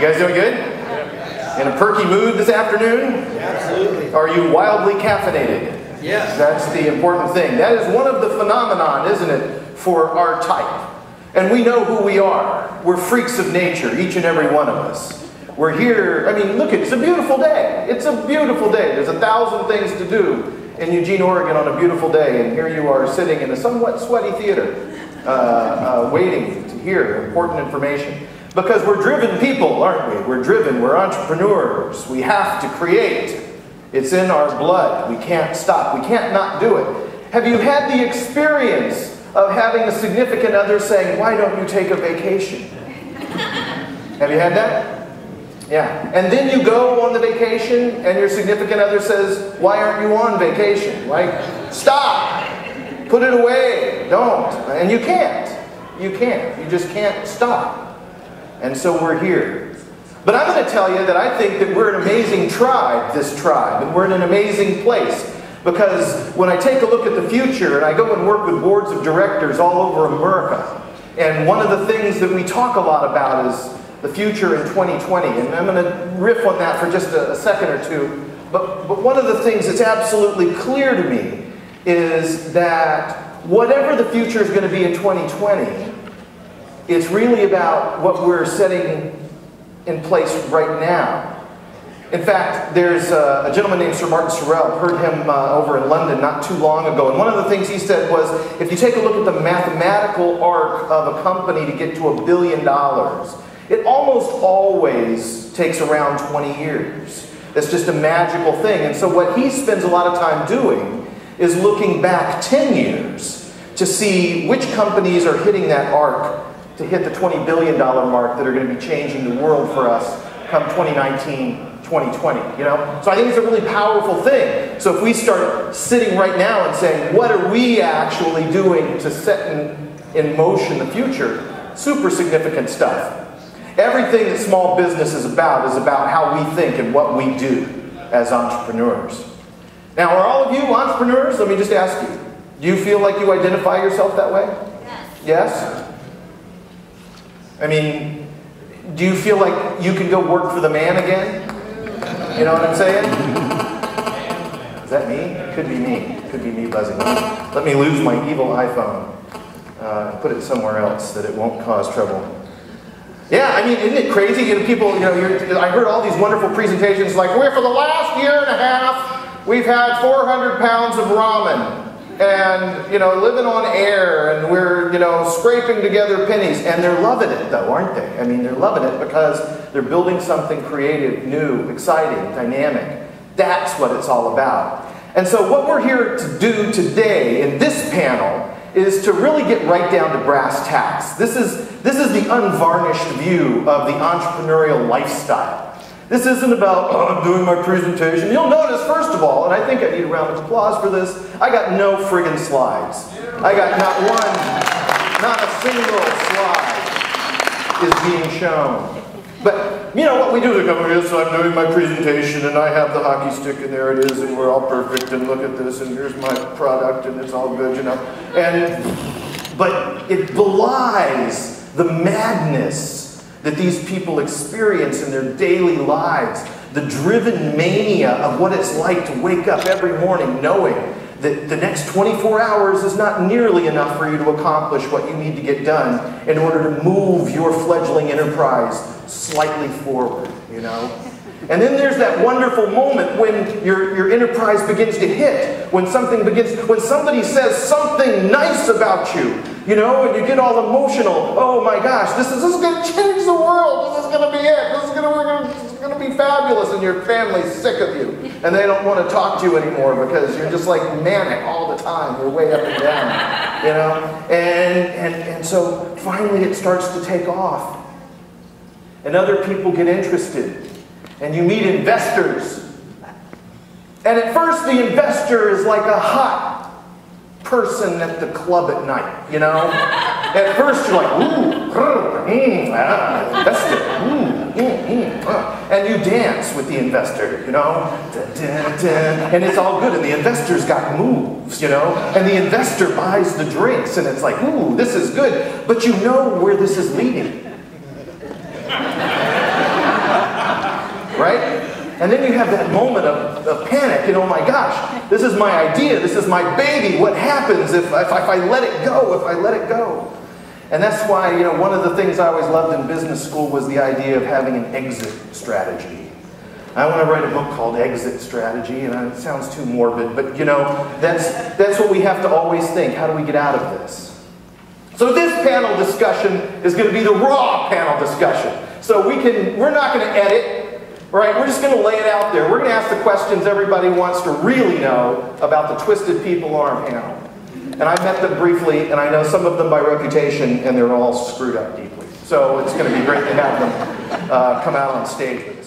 You guys doing good? In a perky mood this afternoon? Absolutely. Are you wildly caffeinated? Yes. That's the important thing. That is one of the phenomenon, isn't it, for our type. And we know who we are. We're freaks of nature, each and every one of us. We're here, I mean, look, it's a beautiful day. It's a beautiful day. There's 1,000 things to do in Eugene, Oregon on a beautiful day. And here you are sitting in a somewhat sweaty theater, waiting to hear important information. Because we're driven people, aren't we? We're driven, we're entrepreneurs. We have to create. It's in our blood. We can't stop. We can't not do it. Have you had the experience of having a significant other saying, why don't you take a vacation? Have you had that? Yeah. And then you go on the vacation and your significant other says, why aren't you on vacation? Like, stop. Put it away. Don't. And you can't. You can't. You just can't stop. And so we're here. But I'm going to tell you that I think that we're an amazing tribe, this tribe, and we're in an amazing place. Because when I take a look at the future, and I go and work with boards of directors all over America, and one of the things that we talk a lot about is the future in 2020, and I'm going to riff on that for just a second or two, but one of the things that's absolutely clear to me is that whatever the future is going to be in 2020, it's really about what we're setting in place right now. In fact, there's a gentleman named Sir Martin Sorrell. Heard him over in London not too long ago. And one of the things he said was, if you take a look at the mathematical arc of a company to get to $1 billion, it almost always takes around 20 years. That's just a magical thing. And so what he spends a lot of time doing is looking back 10 years to see which companies are hitting that arc to hit the $20 billion mark that are going to be changing the world for us come 2019, 2020, you know? So I think it's a really powerful thing. So if we start sitting right now and saying, what are we actually doing to set in motion the future? Super significant stuff. Everything that small business is about how we think and what we do as entrepreneurs. Now, are all of you entrepreneurs? Let me just ask you. Do you feel like you identify yourself that way? Yes. Yes? I mean, do you feel like you can go work for the man again? You know what I'm saying? Is that me? Could be me. Could be me buzzing. Let me lose my evil iPhone. Put it somewhere else that it won't cause trouble. Yeah, I mean, isn't it crazy? You know, people, you know, I heard all these wonderful presentations like, we're for the last year and a half, we've had 400 pounds of ramen. And, you know, living on air, and we're, you know, scraping together pennies. And they're loving it, though, aren't they? I mean, they're loving it because they're building something creative, new, exciting, dynamic. That's what it's all about. And so what we're here to do today in this panel is to really get right down to brass tacks. This is the unvarnished view of the entrepreneurial lifestyle. This isn't about, oh, I'm doing my presentation. You'll notice, first of all, and I think I need a round of applause for this, I got no friggin' slides. I got not a single slide is being shown. But, you know, what we do is come here, so I'm doing my presentation, and I have the hockey stick, and there it is, and we're all perfect, and look at this, and here's my product, and it's all good, you know. But it belies the madness that these people experience in their daily lives, the driven mania of what it's like to wake up every morning knowing that the next 24 hours is not nearly enough for you to accomplish what you need to get done in order to move your fledgling enterprise slightly forward, you know? And then there's that wonderful moment when your enterprise begins to hit, when somebody says something nice about you, you know, and you get all emotional. Oh my gosh, this is going to change the world. This is going to be it. This is going to be fabulous, and your family's sick of you, and they don't want to talk to you anymore because you're just like manic all the time. You're way up and down, you know. And so finally it starts to take off, and other people get interested. And you meet investors. And at first the investor is like a hot person at the club at night, you know? At first you're like, ooh, investor, and you dance with the investor, you know? And it's all good, and the investor's got moves, you know? And the investor buys the drinks, and it's like, ooh, this is good. But you know where this is leading. And then you have that moment of panic, and oh my gosh, this is my idea, this is my baby, what happens if I let it go, if I let it go? And that's why, you know, one of the things I always loved in business school was the idea of having an exit strategy. I want to write a book called Exit Strategy, and it sounds too morbid, but you know, that's what we have to always think. How do we get out of this? So this panel discussion is going to be the raw panel discussion. So we're not going to edit, right? We're just going to lay it out there. We're going to ask the questions everybody wants to really know about the twisted people on our panel. And I met them briefly, and I know some of them by reputation, and they're all screwed up deeply. So it's going to be great to have them come out on stage with us.